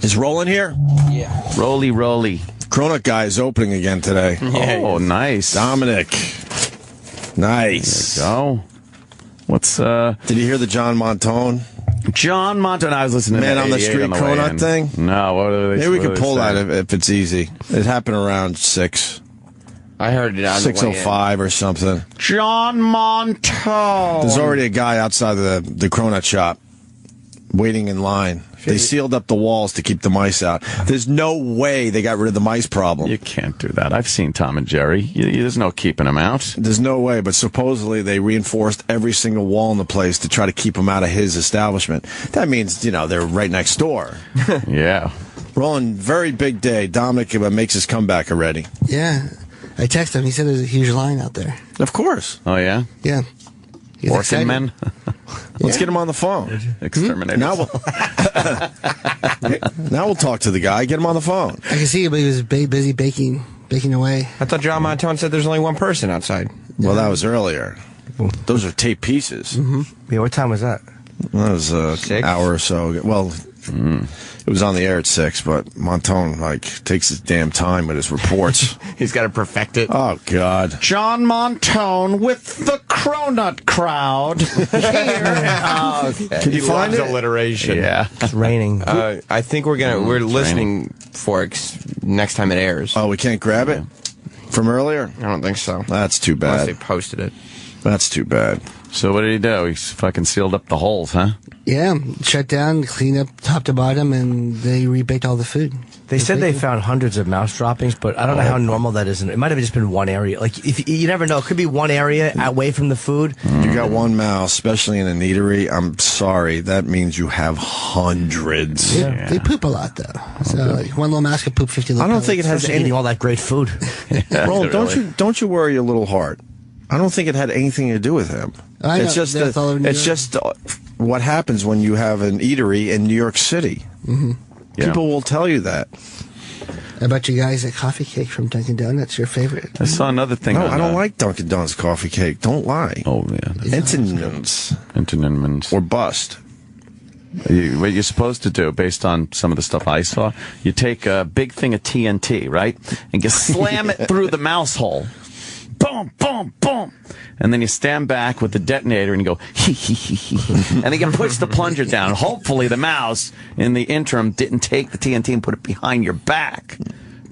Is Roland here? Yeah. Roly. Cronut guy is opening again today. Oh, nice. Dominic. Nice. There you go. What's, Did you hear the John Montone? John Montone. I was listening Man to on the 88 Street on the way Cronut in. thing? No, what are they? Maybe we what could are they pull that saying? if it's easy. It happened around 6. I heard it on the way in. 6:05 or something. John Montone. There's already a guy outside the Cronut shop waiting in line. They sealed up the walls to keep the mice out. There's no way they got rid of the mice problem. You can't do that. I've seen Tom and Jerry. There's no keeping them out. There's no way, but supposedly they reinforced every single wall in the place to try to keep them out of his establishment. That means, they're right next door. Yeah. Roland, very big day. Dominic makes his comeback already. Yeah. I texted him. He said there's a huge line out there. Of course. Oh, yeah? Yeah. He's Working excited. men? Let's get him on the phone. Exterminators. Now we'll talk to the guy. Get him on the phone. I can see him, but he was busy baking away. I thought John Montone said there's only one person outside. Well, that was earlier. Those are tape pieces. Yeah, what time was that? That was an 6? hour or so. Well, it was on the air at 6, but Montone, takes his damn time with his reports. He's got to perfect it. Oh, God. John Montone with the Cronut crowd. Can you find it? Alliteration. Yeah. It's raining. I think we're listening for next time it airs. Oh, we can't grab it? From earlier? I don't think so. That's too Unless they bad. posted it. That's too bad. So what did he do? He fucking sealed up the holes, huh? Yeah. Shut down, cleaned up top to bottom, and they rebaked all the food. They said they found hundreds of mouse droppings, but I don't know how normal that is. It might have just been one area. If you never know, it could be one area away from the food. You got one mouse, especially in a eatery. I'm sorry. That means you have hundreds. Yeah. They poop a lot, though. So one little mouse could poop 50 little I don't think it has Especially any. eating all that great food. Roland, Really. don't you worry your little heart. I don't think it had anything to do with him. I know, It's just that's all over New it's York. just what happens when you have an eatery in New York City. Yeah. People will tell you that. I bet you guys that coffee cake from Dunkin' Donuts your favorite. I saw another thing. No, on, I don't like Dunkin' Donuts coffee cake. Don't lie. Oh, yeah. Entenmann's Entenmann's. or bust. What you're supposed to do, based on some of the stuff I saw, you take a big thing of TNT, right? And you slam it through the mouse hole. Boom, boom, boom. And then you stand back with the detonator and you go, hee, hee, hee, hee. And then you push the plunger down. Hopefully the mouse, in the interim, didn't take the TNT and put it behind your back.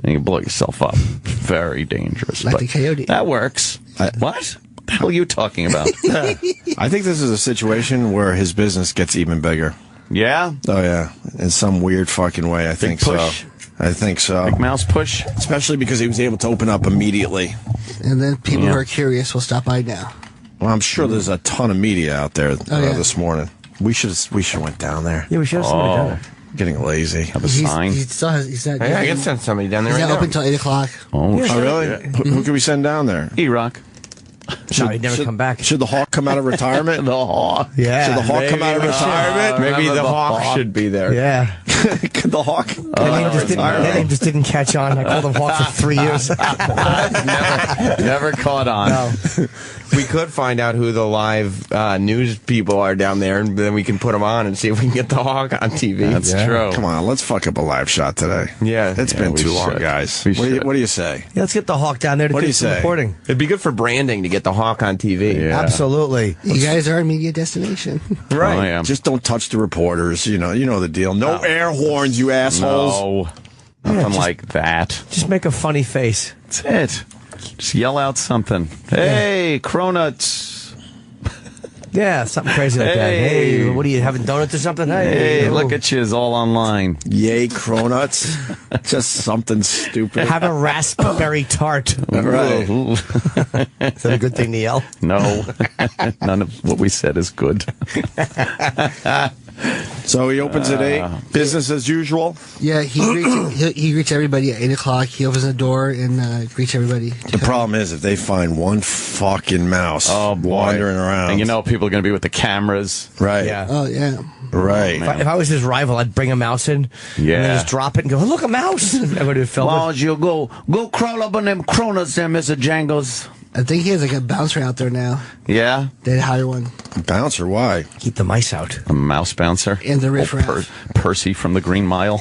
And you blow yourself up. Very dangerous. Like but the coyote. That works. What? What the hell are you talking about? I think this is a situation where his business gets even bigger. Yeah? Oh, yeah. In some weird fucking way, I think push. so. I think so. Big mouse push? Especially because he was able to open up immediately. And then people who are curious will stop by now. Well, I'm sure there's a ton of media out there yeah. this morning. We should went down there. Yeah, we should have somebody down there. Getting lazy. Have a sign? He still has. He's not. Yeah, I can send somebody down there He's right not now. open till 8 o'clock. Oh, Oh, really? Who can we send down there? E-Rock. No, he'd never come back. Should the Hawk come out of retirement? The Hawk. Yeah. Should the Hawk come out of retirement? Maybe Remember the the Hawk Hawk? should be there. Yeah. Could the Hawk? That name just didn't catch on. I called him Hawk for 3 years. Never caught on. No. We could find out who the live news people are down there, and then we can put them on and see if we can get the Hawk on TV. That's true. Come on, let's fuck up a live shot today. Yeah. It's been we too long, should. guys. We What do you should. say? Yeah, let's get the Hawk down there to What do do you some say? reporting. It'd be good for branding to get the Hawk on TV. Yeah. Absolutely. You guys are a media destination. Right. Oh, yeah. Just don't touch the reporters. You know the deal. No air horns, you assholes. No. Nothing like that. Just make a funny face. That's it. Just yell out something. Hey, Cronuts. Yeah, something crazy like that. Hey. Hey, what are you having, donuts or something? Hey, look at you. It's all online. Yay, Cronuts. Just something stupid. Have a raspberry tart. Right. Ooh. Is that a good thing to yell? No. None of what we said is good. So he opens at 8. Business as usual. Yeah, he greets everybody at 8 o'clock. He opens the door and greets everybody. The problem is if they find one fucking mouse wandering around. And you know people are going to be with the cameras. Right. Yeah. Oh, yeah. Right. If I was his rival, I'd bring a mouse in. Yeah. And then just drop it and go, look, a mouse. Everybody would film Why it. don't you go crawl up on them Cronuts there, Mr. Jangles? I think he has like a bouncer out there now. Yeah, They'd hire one. Bouncer, why? Keep the mice out. a mouse bouncer. And the Oh, riffraff. Percy from the Green Mile.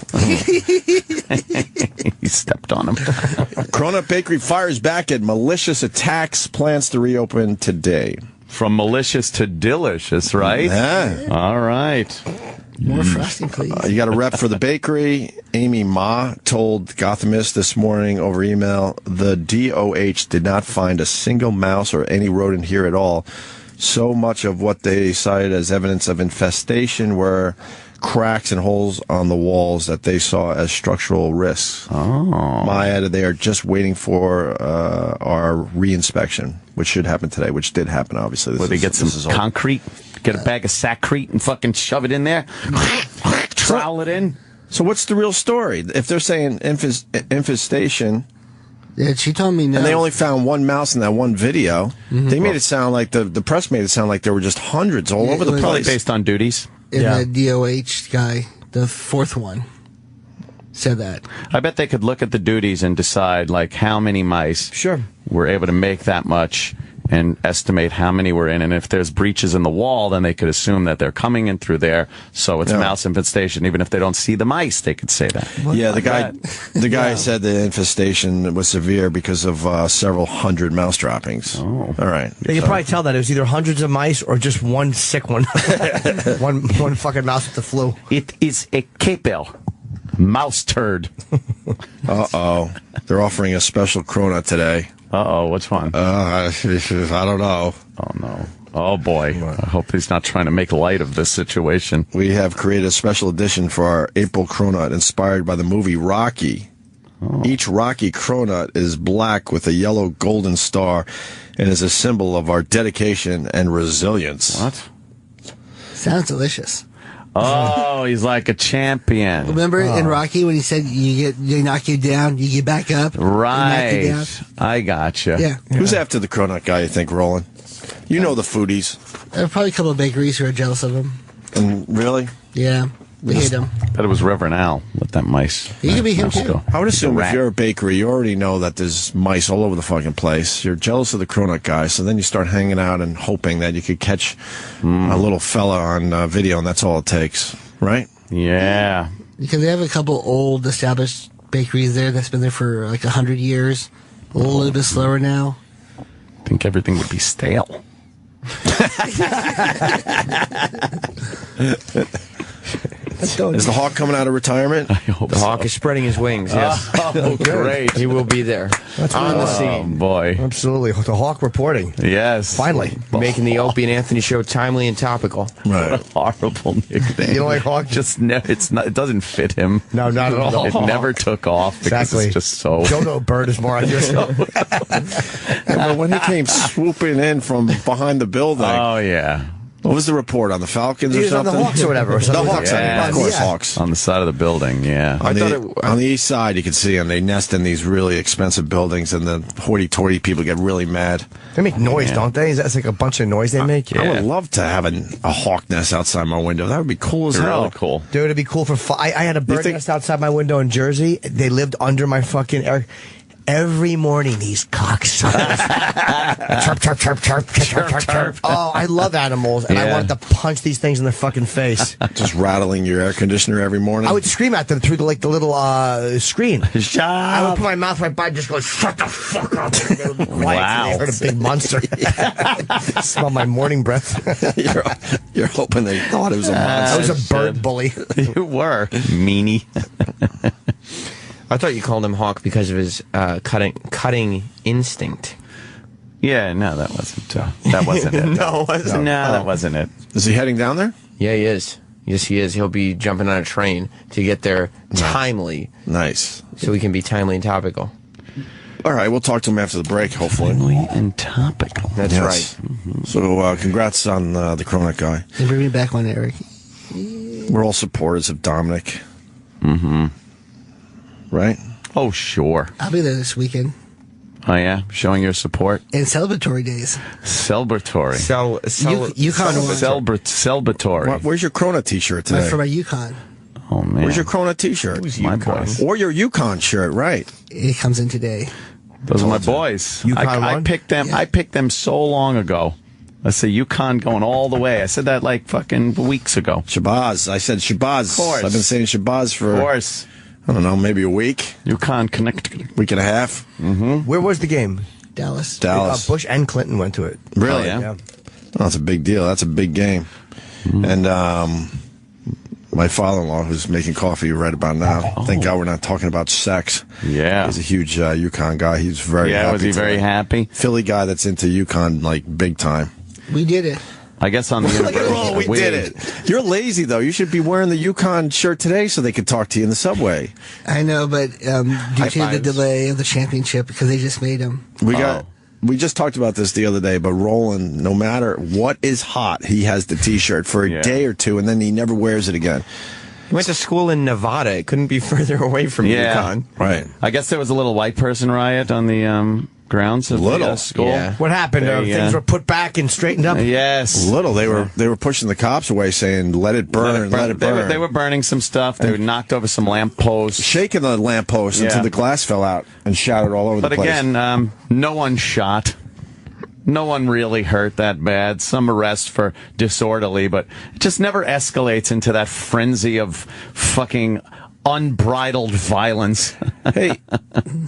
He stepped on him. Cronut Bakery fires back at malicious attacks, plans to reopen today. From malicious to delicious, right? Yeah. All right. More frosting, please. You got a rep for the bakery. Amy Ma told Gothamist this morning over email, the DOH did not find a single mouse or any rodent here at all. So much of what they cited as evidence of infestation were cracks and holes on the walls that they saw as structural risks. Oh. Ma added they are just waiting for our reinspection, which should happen today, which did happen, obviously. Where they get some concrete, get a bag of saccrete and fucking shove it in there, trowel it in. So what's the real story? If they're saying infestation, Yeah, she told me no. and they only found one mouse in that one video, they made it sound like, the press made it sound like there were just hundreds all Yeah, over it the was- Probably place. based on duties. And Yeah. the DOH guy, the fourth one, said that. I bet they could look at the duties and decide, like, how many mice Sure. were able to make that much and estimate how many were in. And if there's breaches in the wall, then they could assume that they're coming in through there. So it's Yeah. mouse infestation. Even if they don't see the mice, they could say that. Yeah, the guy said the infestation was severe because of several hundred mouse droppings. Oh. All right. They could probably tell that it was either hundreds of mice or just one sick one. one fucking mouse with the flu. It is a capel. Mouse turd. Uh-oh. They're offering a special Cronut today. Uh-oh, what's wrong? I don't know. Oh, no. Oh, boy. I hope he's not trying to make light of this situation. We have created a special edition for our April Cronut inspired by the movie Rocky. Each Rocky Cronut is black with a yellow golden star and is a symbol of our dedication and resilience. What? Sounds delicious. Oh, he's like a champion. Remember in Rocky when he said they knock you down, you get back up? they knock you Right. down? I gotcha. Yeah. Who's after the Cronut guy, you think, Roland? You know the foodies. There are probably a couple of bakeries who are jealous of him. And really? Yeah. They hate him. Bet it was Reverend Al. Let that mice. He could be him, mouse too. go. I would assume The if rat. you're a bakery, you already know that there's mice all over the fucking place. You're jealous of the Cronut guy, so then you start hanging out and hoping that you could catch a little fella on video, and that's all it takes, right? Yeah. Because they have a couple old established bakeries there that's been there for like 100 years. A little bit slower now. I think everything would be stale. Is the Hawk coming out of retirement? I hope The Hawk is spreading his wings, yes. Oh, great. He will be there. On the Oh, scene. boy. Absolutely. The Hawk reporting. Yes. Finally. Making the Opie and Anthony show timely and topical. Right. Horrible nickname. You don't like Hawk? Just it's not. It doesn't fit him. No, not at all. It never took off because Exactly. it's just so. Dodo Bird is more on your side. But when he came swooping in from behind the building, Oh yeah. what was the report on the Falcons He or was on the something? Hawks or whatever. Or The something. Hawks, I mean, Yeah. of course, Yeah. Hawks. On the side of the building. Yeah. On thought on the east side, you can see them. They nest in these really expensive buildings, and the hoity-toity people get really mad. They make noise, don't they? That's like a bunch of noise they make. Yeah. I would love to have a hawk nest outside my window. That would be cool as They're hell. really cool. Dude, it'd be cool for fun. I had a bird think- nest outside my window in Jersey. They lived under my fucking air. Every morning, these cocksuckers. chirp, chirp, chirp, chirp, chirp, chirp, chirp. Oh, I love animals, and I Yeah. wanted to punch these things in their fucking face. Just rattling your air conditioner every morning. I would scream at them through the little screen. Shut I would up. put my mouth right by, and just go, shut the fuck up. And they would be quiet Wow. till they heard a big monster. Smell my morning breath. you're hoping they thought it was a I monster. was a bird bully. You were meanie. I thought you called him Hawk because of his cutting instinct. Yeah. No, that wasn't. That wasn't it. No, it wasn't. No, that wasn't it. Is he heading down there? Yeah, he is. Yes, he is. He'll be jumping on a train to get there timely, Nice. so we can be timely and topical. All right, we'll talk to him after the break, hopefully. Timely and topical. That's Yes. right. So, congrats on the Cronut guy. They bring me back one, Eric. We're all supporters of Dominic. Mm-hmm. Right? Oh, sure. I'll be there this weekend. Oh, yeah? Showing your support? And celebratory days. Celebratory. Yukon one. Celebratory. Where's your Cronut t-shirt today? For my Yukon. Oh, man. Where's your Cronut t-shirt? My boy. Or your Yukon shirt, right. It comes in today. Those are my boys. UConn I won? picked them. Yeah. I picked them so long ago. I say UConn going all the way. I said that like fucking weeks ago. Shabazz. I said Shabazz. Of course. I've been saying Shabazz for, Of course. I don't know, maybe a week, UConn Connecticut. week and a half. Where was the game? Dallas. Dallas. Bush and Clinton went to it. Really? Oh, yeah? Yeah. Oh, that's a big deal. That's a big game. And my father-in-law, who's making coffee right about now, thank God we're not talking about sex. Yeah. He's a huge UConn guy. He's very happy. Yeah, was he very today. happy? Philly guy that's into UConn, like, big time. We did it. I guess on the Look at all, we Wait. did it. You're lazy, though. You should be wearing the UConn shirt today so they could talk to you in the subway. I know, but due to the fives. delay of the championship, because they just made them. We just talked about this the other day, but Roland, no matter what is hot, he has the T-shirt for a day or two, and then he never wears it again. He went to school in Nevada. It couldn't be further away from Yeah. UConn. Right. I guess there was a little white person riot on the grounds of Little. the school. Yeah. What happened? Things were put back and straightened up. Yes. Little. They were pushing the cops away, saying, let it burn, let it burn. They were burning some stuff. They knocked over some lampposts. Shaking the lamppost until Yeah. the glass fell out and shattered all over But the place. again, no one shot. No one really hurt that bad. Some arrests for disorderly, but it just never escalates into that frenzy of fucking unbridled violence. Hey,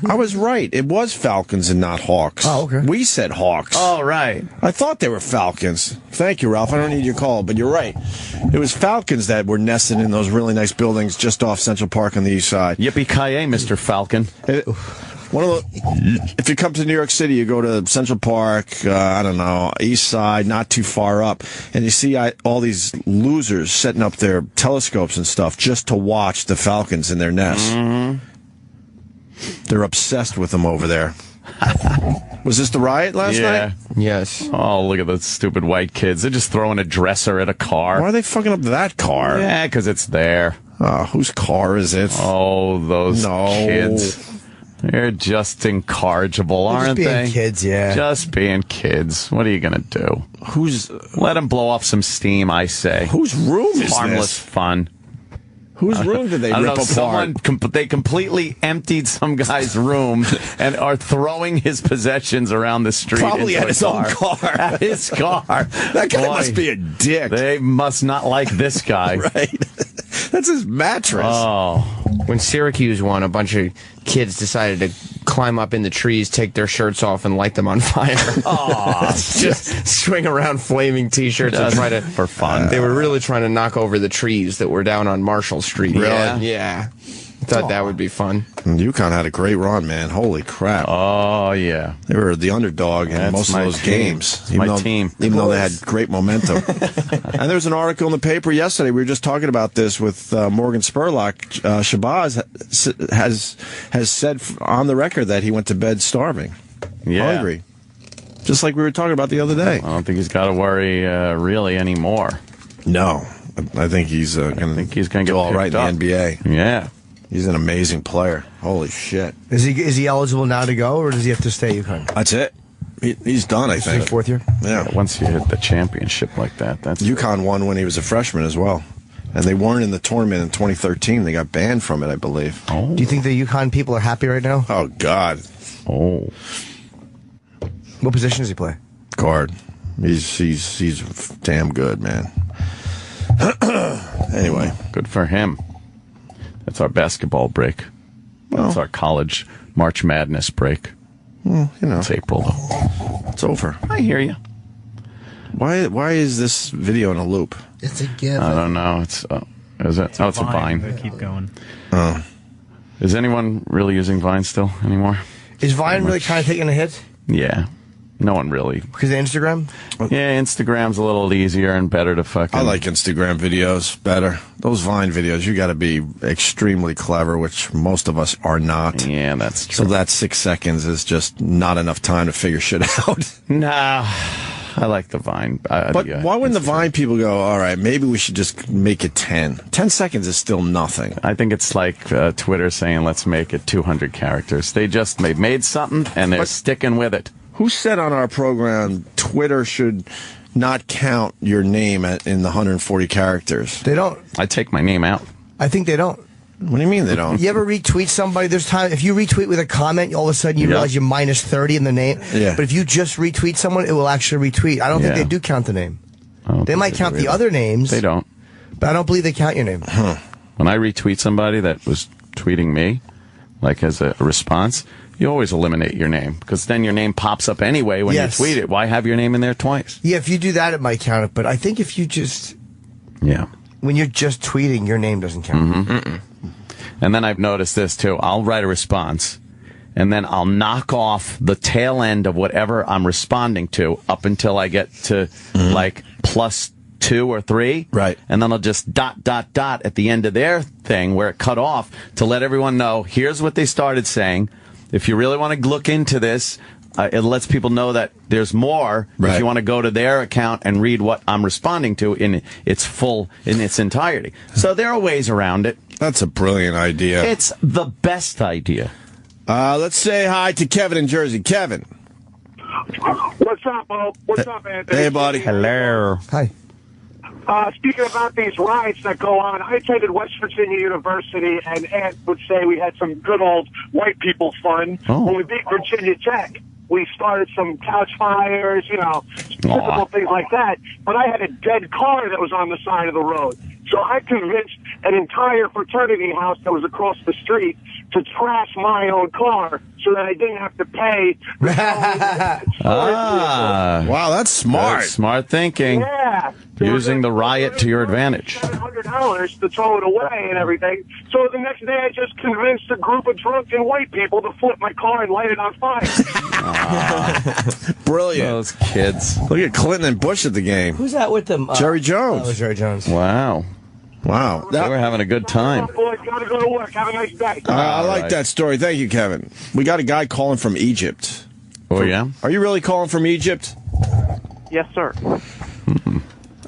I was right. It was Falcons and not Hawks. Oh, okay. We said Hawks. Oh, right. I thought they were Falcons. Thank you, Ralph. I don't need your call, but you're right. It was Falcons that were nested in those really nice buildings just off Central Park on the east side. Yippee-ki-yay, Mr. Falcon. One of the, if you come to New York City, you go to Central Park, I don't know, east side, not too far up, and you see all these losers setting up their telescopes and stuff just to watch the Falcons in their nest. They're obsessed with them over there. Was this the riot last night? Yes. Oh, look at those stupid white kids. They're just throwing a dresser at a car. Why are they fucking up that car? Yeah, because it's there. Whose car is it? Oh, those kids. They're just incorrigible, aren't just being they? kids, yeah. Just being kids. What are you going to do? Let them blow off some steam, I say. Whose room is Harmless this? fun. Whose room did they I don't rip know, apart? they completely emptied some guy's room and are throwing his possessions around the street. Probably into at his a own car. At his car. That guy Boy, must be a dick. They must not like this guy. Right? That's his mattress. Oh. When Syracuse won, a bunch of kids decided to climb up in the trees, take their shirts off, and light them on fire. Just swing around flaming T-shirts and try to for fun. They were really trying to knock over the trees that were down on Marshall Street. Really? Yeah. Thought that would be fun. And UConn had a great run, man. Holy crap. Oh, yeah. They were the underdog in That's most of my those team. games. That's my team. Even though they had great momentum. And there was an article in the paper yesterday. We were just talking about this with Morgan Spurlock. Shabazz has said on the record that he went to bed starving, hungry. Just like we were talking about the other day. I don't think he's got to worry really anymore. No. I think he's going to get do all right picked in the NBA. Yeah. He's an amazing player. Holy shit. Is he eligible now to go, or does he have to stay at UConn? That's it. He's done, I think. Fourth year? Yeah. Once you hit the championship like that, that's UConn won when he was a freshman as well. And they weren't in the tournament in 2013. They got banned from it, I believe. Oh. Do you think the UConn people are happy right now? Oh, God. Oh. What position does he play? Guard. He's damn good, man. Anyway. Good for him. That's our basketball break. That's our college March Madness break. Well, you know. It's April, though. It's over. I hear you. Why is this video in a loop? It's a gift. I don't know. It's is it? Oh, it's a Vine. They keep going. Is anyone really using Vine still anymore? Is Vine really kind of taking a hit? Yeah. No one really. Because of Instagram? Yeah, Instagram's a little easier and better to fucking... I like Instagram videos better. Those Vine videos, you got to be extremely clever, which most of us are not. Yeah, that's So true. that 6 seconds is just not enough time to figure shit out. Nah, I like the Vine. But why wouldn't the Vine people go, all right, maybe we should just make it 10? 10 seconds is still nothing. I think it's like Twitter saying, let's make it 200 characters. They just made something, and they're sticking with it. Who said on our program Twitter should not count your name in the 140 characters? They don't. I take my name out. I think they don't. What do you mean they don't? You ever retweet somebody? There's time if you retweet with a comment, all of a sudden you realize you're minus 30 in the name. Yeah. But if you just retweet someone, it will actually retweet. I don't think they do count the name. They might count the other names. They don't. But I don't believe they count your name. When I retweet somebody that was tweeting me, like as a response, you always eliminate your name because then your name pops up anyway when you tweet it. Why have your name in there twice? Yeah, if you do that, it might count it. But I think if you just... Yeah. When you're just tweeting, your name doesn't count. And then I've noticed this, too. I'll write a response, and then I'll knock off the tail end of whatever I'm responding to up until I get to, like, +2 or 3. Right. And then I'll just ... at the end of their thing where it cut off to let everyone know, here's what they started saying. If you really want to look into this, it lets people know that there's more. Right. If you want to go to their account and read what I'm responding to in its entirety. So there are ways around it. That's a brilliant idea. It's the best idea. Let's say hi to Kevin in Jersey. Kevin. What's up, Bo? What's up, Anthony? Hey, buddy. Hello. Hi. Speaking about these riots that go on, I attended West Virginia University, and Ant would say we had some good old white people fun. When we beat Virginia Tech, we started some couch fires, typical things like that. But I had a dead car that was on the side of the road. So I convinced an entire fraternity house that was across the street to trash my own car so that I didn't have to pay. Wow, that's smart. Smart thinking. Yeah. Using the riot to your advantage. $700 to throw it away and everything. So the next day I just convinced a group of drunken white people to flip my car and light it on fire. Brilliant. Those kids. Look at Clinton and Bush at the game. Who's that with them? Jerry Jones. Oh, it was Jerry Jones. Wow. Wow. They were having a good time. Boys, gotta go to work. Have a nice day. I like that story. Thank you, Kevin. We got a guy calling from Egypt. Oh, yeah? Are you really calling from Egypt? Yes, sir.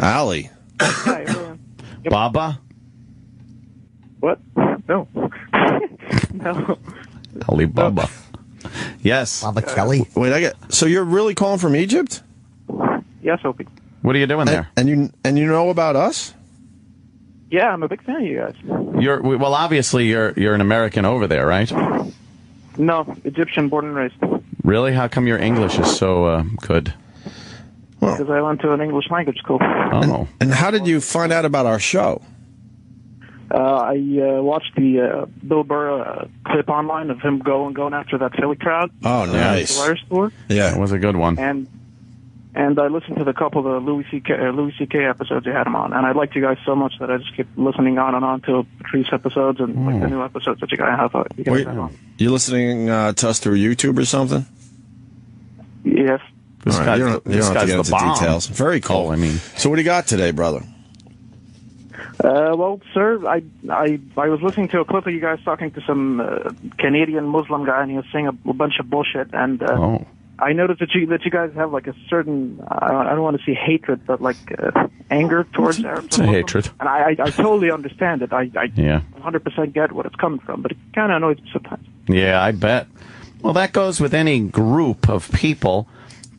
Ali. Baba? What? No. No. Ali Baba. Yes. Baba Kelly. Wait, so you're really calling from Egypt? Yes, Opie. What are you doing there? And you know about us? Yeah, I'm a big fan of you guys. Well, obviously you're an American over there, right? No, Egyptian, born and raised. Really? How come your English is so good? Because I went to an English language school. Oh. And how did you find out about our show? I watched the Bill Burr clip online of him going after that Philly crowd. Oh, nice. The Wire Store. Yeah. That was a good one. And I listened to the couple of the Louis C.K. episodes you had him on, and I liked you guys so much that I just kept listening on and on to Patrice episodes and like the new episodes that you guys have on. You listening to us through YouTube or something? Yes. This All right, guy's, you don't have to get into details. Very cool. I mean, so what do you got today, brother? Well, sir, I was listening to a clip of you guys talking to some Canadian Muslim guy, and he was saying a bunch of bullshit. And I noticed that you guys have like a certain I don't want to say hatred, but like anger towards Arabs. It's a hatred, and I totally understand it. I 100% get what it's coming from, but it kind of annoys me sometimes. Yeah, I bet. Well, that goes with any group of people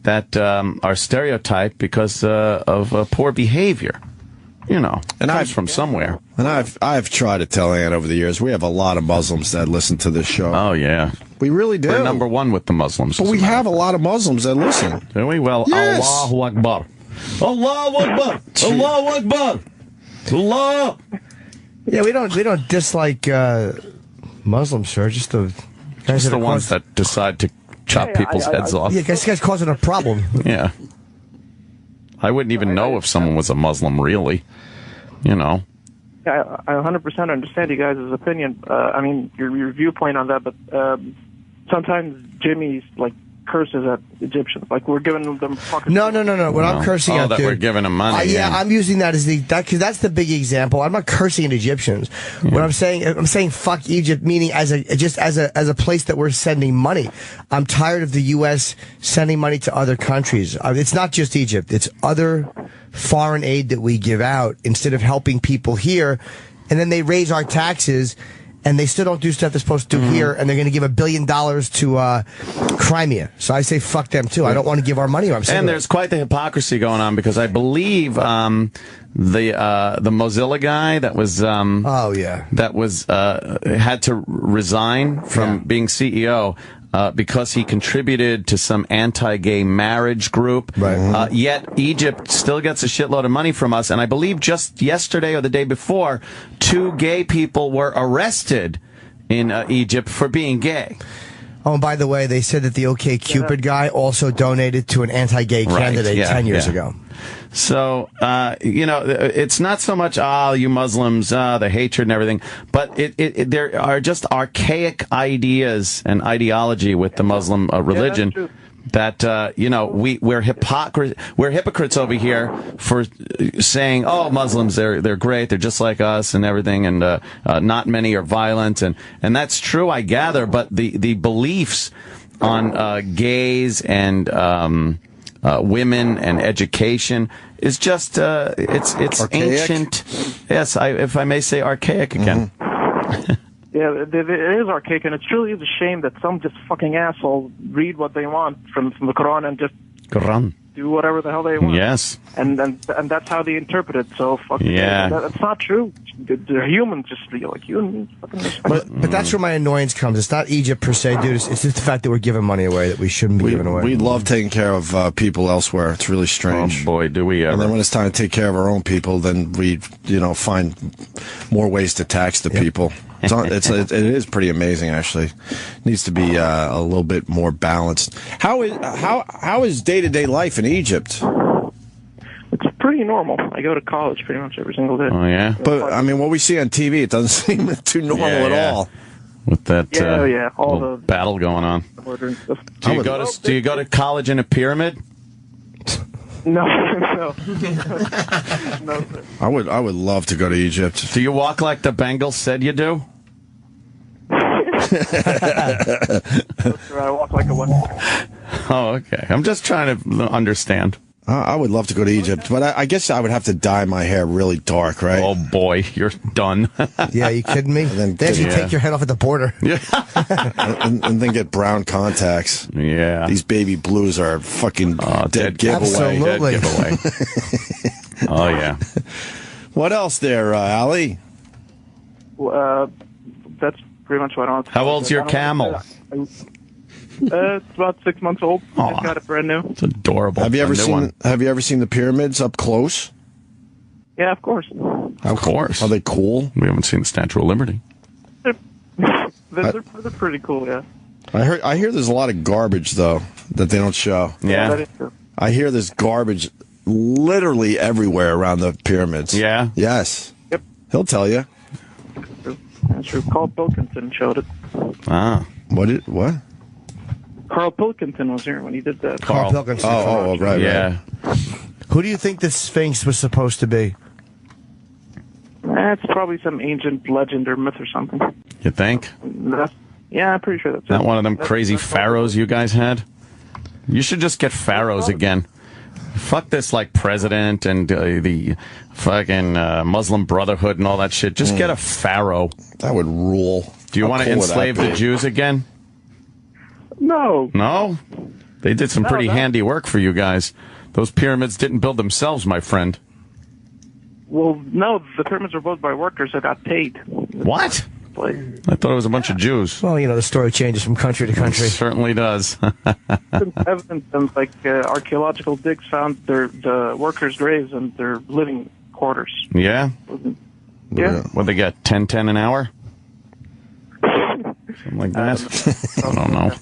that are stereotyped because of poor behavior. And comes from somewhere. And I've tried to tell Ann over the years, we have a lot of Muslims that listen to this show. Oh, yeah. We really do. We're number one with the Muslims. But we have a lot of Muslims that listen. Do we? Well, yes. Allahu Akbar. Allahu Akbar. Allahu Akbar. Allah. Yeah, we don't dislike Muslims, sir. Just the guys Just the ones that decide to chop people's heads off. Yeah, this guy's causing a problem. Yeah. I wouldn't even know if someone was a Muslim, really. Yeah, I 100% understand you guys' opinion. I mean, your viewpoint on that, but sometimes Jimmy's like curses at Egyptians. Like we're giving them fucking... No. What I'm cursing at, that dude, we're giving them money. Yeah, I'm using that as because that's the big example. I'm not cursing at Egyptians. Yeah. What I'm saying fuck Egypt, meaning as a place that we're sending money. I'm tired of the U.S. sending money to other countries. It's not just Egypt. It's other foreign aid that we give out instead of helping people here, and then they raise our taxes. and they still don't do stuff they're supposed to do here, and they're going to give $1 billion to Crimea. So I say fuck them too. I don't want to give our money. And there's quite the hypocrisy going on, because I believe the Mozilla guy that was had to resign from being CEO. Because he contributed to some anti-gay marriage group. Right. Yet Egypt still gets a shitload of money from us. And I believe just yesterday or the day before, 2 gay people were arrested in Egypt for being gay. Oh, and by the way, they said that the OK Cupid guy also donated to an anti-gay candidate 10 years ago. So, it's not so much, you Muslims, the hatred and everything, but there are just archaic ideas and ideology with the Muslim religion that, we're hypocrites over here for saying, Muslims, they're great, they're just like us and everything, and not many are violent, and that's true, I gather, but the beliefs on gays and women and education is just it's archaic? ancient. Yes, if I may say, archaic again. Yeah, it is archaic, and it truly is a shame that some just fucking asshole read what they want from the Quran and just do whatever the hell they want. Yes. And that's how they interpret it. So that's not true. They're humans, just like humans. But that's where my annoyance comes. It's not Egypt per se, dude. It's just the fact that we're giving money away that we shouldn't be giving away. We love taking care of people elsewhere. It's really strange. Oh boy, do we ever! And then when it's time to take care of our own people, then we, find more ways to tax the people. It is pretty amazing, actually. It needs to be a little bit more balanced. How is day-to-day life in Egypt? It's pretty normal. I go to college pretty much every single day. Oh yeah, but I mean, what we see on TV, it doesn't seem too normal at all. With that all the battle going on. Do you go to college in a pyramid? No. No, sir. I would love to go to Egypt. Do you walk like the Bengals said you do? I walk like a one. Oh, okay. I'm just trying to understand. I would love to go to Egypt, but I guess I would have to dye my hair really dark, right? Oh boy, you're done. Yeah, you kidding me? Then, they actually take your head off at the border. Yeah. and then get brown contacts. Yeah. These baby blues are fucking dead giveaway. Absolutely. Dead giveaway. Oh yeah. What else there, Allie? That's pretty much what I want to How old's your camel? It's about 6 months old. Aw. I got it brand new. It's adorable. Have you ever seen the pyramids up close? Yeah, of course. Of course. Are they cool? We haven't seen the Statue of Liberty. They're pretty cool, yeah. I hear there's a lot of garbage though that they don't show. Yeah. That is true. I hear there's garbage literally everywhere around the pyramids. Yeah. Yes. Yep. He'll tell you. That's true. Carl Pilkington showed it. Ah. What? Carl Pilkington was here when he did that. Carl Pilkington. Oh, right. Yeah. Right. Who do you think the Sphinx was supposed to be? It's probably some ancient legend or myth or something. You think? Yeah, I'm pretty sure that's Not it. one of them crazy pharaohs you guys had? You should just get pharaohs again. Fuck this, like, president and the fucking Muslim Brotherhood and all that shit. Just get a pharaoh. That would rule. Do you want to enslave the Jews again? No. No? They did some pretty handy work for you guys. Those pyramids didn't build themselves, my friend. Well, no, the pyramids were built by workers that got paid. What? Like, I thought it was a bunch of Jews. Well, the story changes from country to country. It certainly does. evidence and archaeological digs found the workers' graves and their living quarters. Yeah? Yeah. What they get, 10 an hour? Something like that? I don't know.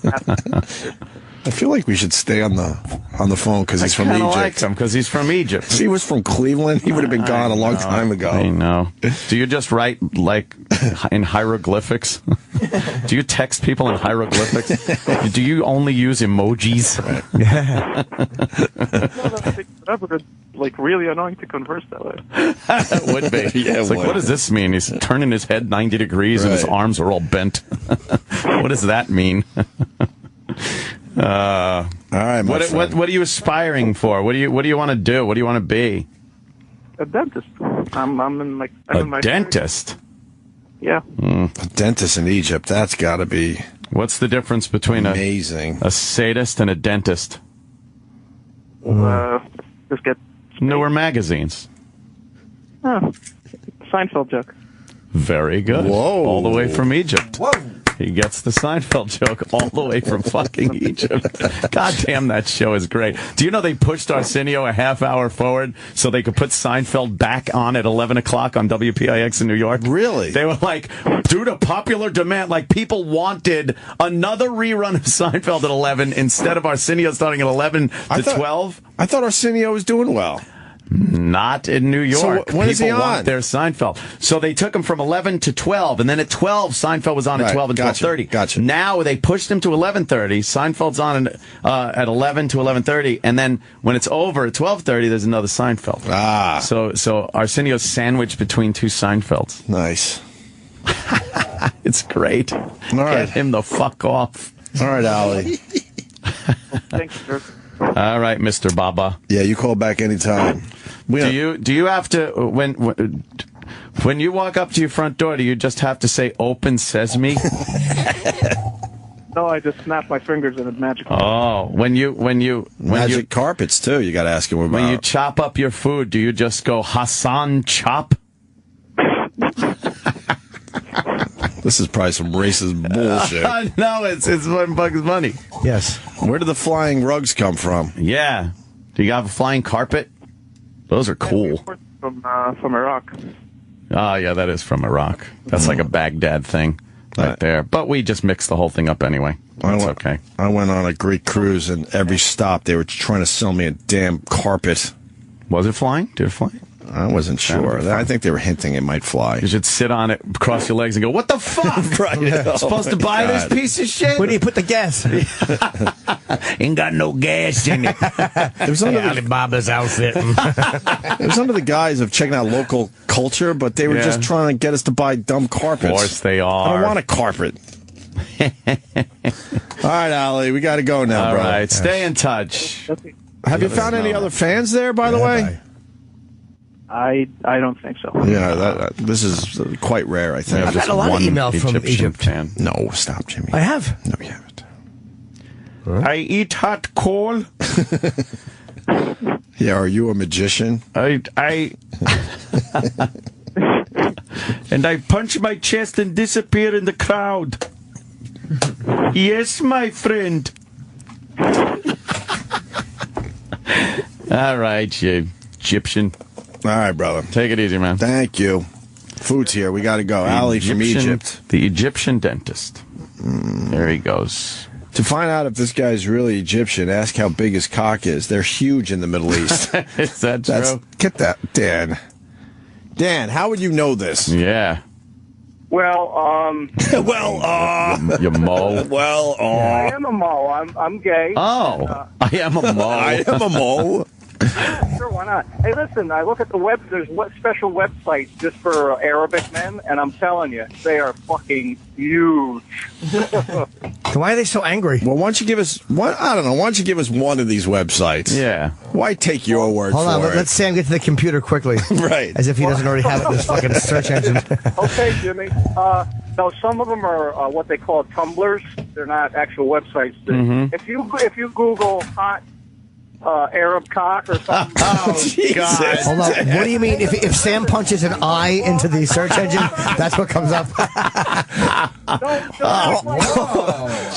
I feel like we should stay on the phone because he's from I Egypt. like him because he's from Egypt. If he was from Cleveland, he would have been gone a long time ago. I know. Do you just write, like, in hieroglyphics? Do you text people in hieroglyphics? Do you only use emojis? That would be like really annoying to converse that way. It would be. Yeah, it's like, would. what does this mean? He's turning his head 90 degrees and his Right. arms are all bent. What does that mean? All right, my friend. What are you aspiring for? What do you want to do? What do you want to be? A dentist. I'm in my Dentist? Yeah. A dentist in Egypt. That's got to be What's the difference between amazing. a sadist and a dentist? Just get Newer magazines. Seinfeld joke. Very good. Whoa. All the way from Egypt. Whoa. He gets the Seinfeld joke all the way from fucking Egypt. God damn, that show is great. Do you know they pushed Arsenio a half hour forward so they could put Seinfeld back on at 11 o'clock on WPIX in New York? Really? They were like, due to popular demand, like people wanted another rerun of Seinfeld at 11 instead of Arsenio starting at 11 to 12. I thought Arsenio was doing well. Not in New York. So when is he People on? want their Seinfeld. So they took him from 11 to 12, and then at 12, Seinfeld was on at Right, 12 and gotcha, 12:30. gotcha. Now they pushed him to 11:30. Seinfeld's on at 11 to 11:30, and then when it's over at 12:30, there's another Seinfeld. Ah. So Arsenio's sandwiched between two Seinfelds. Nice. It's great. right. Get him the fuck off. All right, Allie. Thank you, sir. All right, Mr. Baba. Yeah, you call back anytime. Do you have to when you walk up to your front door? Do you just have to say "Open Sesame"? No, I just snap my fingers and it's magical. Oh, when you Magic carpets, too. You got to ask him about. when you chop up your food, do you just go Hassan chop? This is probably some racist bullshit. No, it's one Bugs Bunny. Yes. Where did the flying rugs come from? Yeah. Do you have a flying carpet? Those are cool. From Iraq. Oh, yeah, that is from Iraq. That's like a Baghdad thing right there. But we just mixed the whole thing up anyway. That's okay. I went on a Greek cruise, and every stop they were trying to sell me a damn carpet. Was it flying? Did it fly? I wasn't sure. I think they were hinting it might fly. You should sit on it, cross your legs, and go, what the fuck? Right. Supposed to buy this piece of shit? Where do you put the gas? Ain't got no gas in it. It was under Alibaba's outfit. It was under the guise of checking out local culture, but they were Yeah. just trying to get us to buy dumb carpets. Of course they are. I don't want a carpet. All right, Allie, we got to go now, All bro. right, stay in touch. Have you found any other fans there, by the way? I don't think so. Yeah, this is quite rare, I think. I've got a lot of email from Egyptian Egypt. fan. No, stop, Jimmy. I have. No, you haven't. I eat hot coal. Yeah, are you a magician? I and I punch my chest and disappear in the crowd. Yes, my friend. All right, you Egyptian. All right, brother. Take it easy, man. Thank you. Food's here. We got to go. Allie from Egypt. The Egyptian dentist. There he goes. To find out if this guy's really Egyptian, ask how big his cock is. They're huge in the Middle East. Is that true? Get that, Dan. Dan, how would you know this? Yeah. Well, You mo. Well, I am a mo. I'm gay. Oh, I am a mo. I am a mo. Sure, why not? Hey, listen, I look at the web. There's special websites just for Arabic men, and I'm telling you, they are fucking huge. Why are they so angry? Well, why don't you give us one? I don't know. Why don't you give us one of these websites? Yeah. Why take your word Hold for on, it? let's Sam get to the computer quickly. Right. As if he doesn't already have it in his fucking search engine. Okay, Jimmy. No, some of them are what they call tumblers. They're not actual websites. If you Google hot Arab cock or something. Oh, God. Hold on. What do you mean? If Sam punches an I into the search engine, that's what comes up?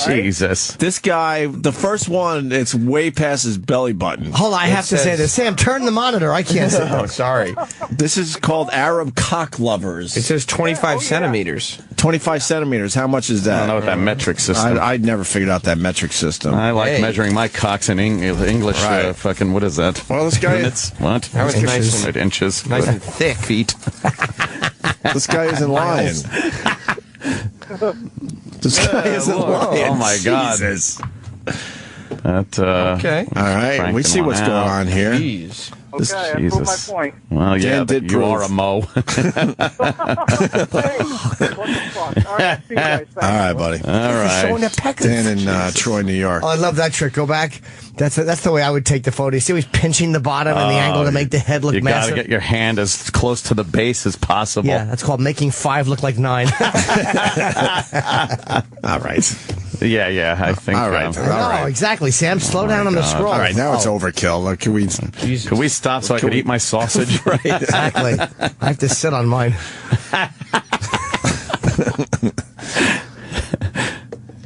Jesus. This guy, the first one, it's way past his belly button. Hold on, I have to say this. Sam, turn the monitor. I can't see. Oh, sorry. This is called Arab cock lovers. It says 25 centimeters. 25 centimeters. How much is I don't that? know what that metric system. I'd never figured out that metric system. I like Hey. measuring my cocks in English. Right. Fucking, what is that? Well, this guy- Units? What? That was nice and- inches. Nice and thick. Feet. This guy isn't lying. This guy isn't lying. Oh, my God. Jesus. Okay. All right. We see what's going on here. Jeez. Okay, I proved my point. Well, yeah, Dan did you prove. are a Mo. What the fuck? All right, see you guys. Thanks. All right, buddy. All right. Showing the peckers. Dan in Troy, New York. Oh, I love that trick. Go back. That's the way I would take the photo. You see, he's pinching the bottom and the angle to make the head look You massive. got to get your hand as close to the base as possible. Yeah, that's called making 5 look like 9. All right. Yeah, I think. All right. No, All right. exactly, Sam. Slow down on the scroll. All right, now it's overkill. Look, can we? Could we stop so I could eat my sausage? Right, exactly. I have to sit on mine.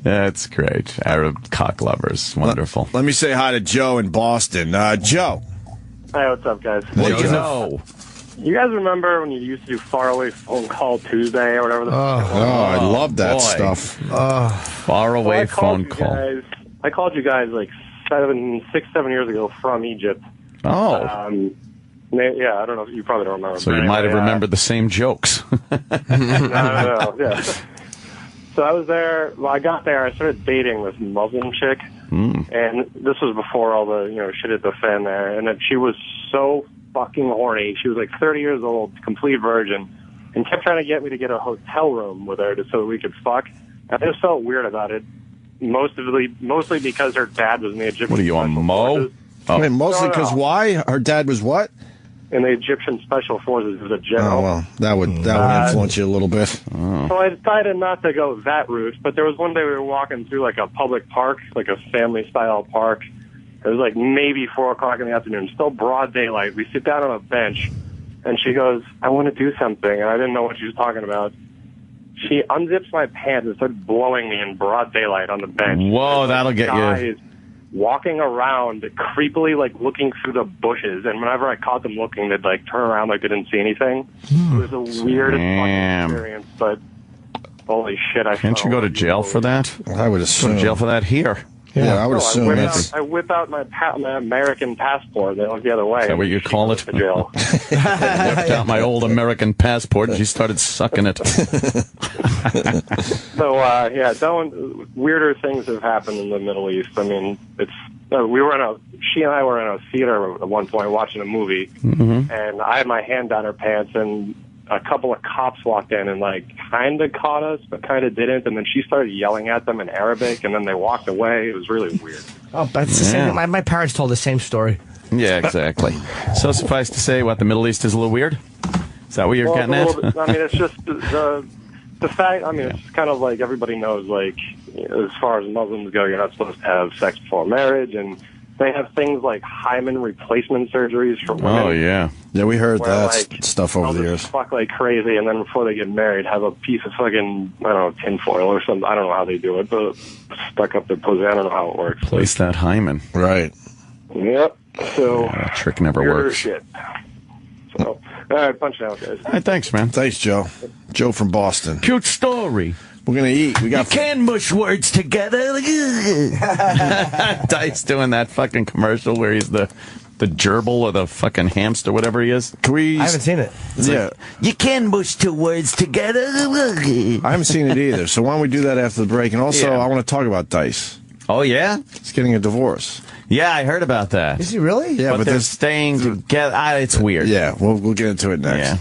That's great. Arab cock lovers. Wonderful. Let me say hi to Joe in Boston. Joe. Hey, what's up, guys? What do you know? You guys remember when you used to do Faraway Phone Call Tuesday or whatever the fuck it was? Oh, I love that boy. stuff. Far So away I called phone you call. guys- I called you guys like 7 years ago from Egypt. Oh. Yeah, I don't know. You probably don't remember. So but you might have anyway, remembered the same jokes. No, yeah. So I was there. Well, I got there. I started dating this Muslim chick, and this was before all the shit hit the fan there. And then she was so fucking horny. She was like 30 years old, complete virgin, and kept trying to get me to get a hotel room with her so that we could fuck. I just felt weird about it, mostly because her dad was in the Egyptian. What are you on, Special Mo? Forces. Oh. Wait, mostly because why? Her dad was what? In the Egyptian Special Forces, he was a general. Oh well, that would influence you a little bit. So I decided not to go that route, but there was one day we were walking through like a public park, like a family-style park. It was like maybe 4 o'clock in the afternoon, still broad daylight. We sit down on a bench, and she goes, "I want to do something," and I didn't know what she was talking about. She unzips my pants and started blowing me in broad daylight on the bench. Whoa, that'll get you. Walking around creepily, like looking through the bushes, and whenever I caught them looking, they'd like turn around like they didn't see anything. It was the weirdest fucking experience, but holy shit! Can't you go to jail for that? I would Go assume. to jail for that here. Yeah, I would assume. I whip out my American passport. They look the other way. Is that what you call it? To jail. I whipped out my old American passport and she started sucking it. So weirder things have happened in the Middle East. I mean, she and I were in a theater at one point watching a movie, and I had my hand down her pants, and a couple of cops walked in and like kind of caught us, but kind of didn't. And then she started yelling at them in Arabic, and then they walked away. It was really weird. Oh, that's the same. My parents told the same story. Yeah, exactly. So suffice to say, the Middle East is a little weird? Is that what you're getting at? I mean, it's just the fact. I mean, it's kind of like everybody knows. Like, as far as Muslims go, you're not supposed to have sex before marriage, and they have things like hymen replacement surgeries for women. Oh, yeah. Yeah, we heard where, that like, stuff over the they'll years. just fuck like crazy, and then before they get married, have a piece of fucking, I don't know, tinfoil or something. I don't know how they do it, but stuck up their pussy. I don't know how it works. Place that hymen. Right. Yep. So That trick never weirder works. shit. So, all right, punch it out, guys. All right, thanks, man. Thanks, Joe. Joe from Boston. Cute story. We're gonna eat. We got. Can mush words together. Dice doing that fucking commercial where he's the gerbil or the fucking hamster, whatever he is. Can we? I haven't seen it. Yeah, You can mush 2 words together. I haven't seen it either. So why don't we do that after the break? And also, Yeah. I want to talk about Dice. Oh, yeah? He's getting a divorce. Yeah, I heard about that. Is he really? Yeah, but they're this- staying together. It's weird. Yeah, we'll get into it next. Yeah.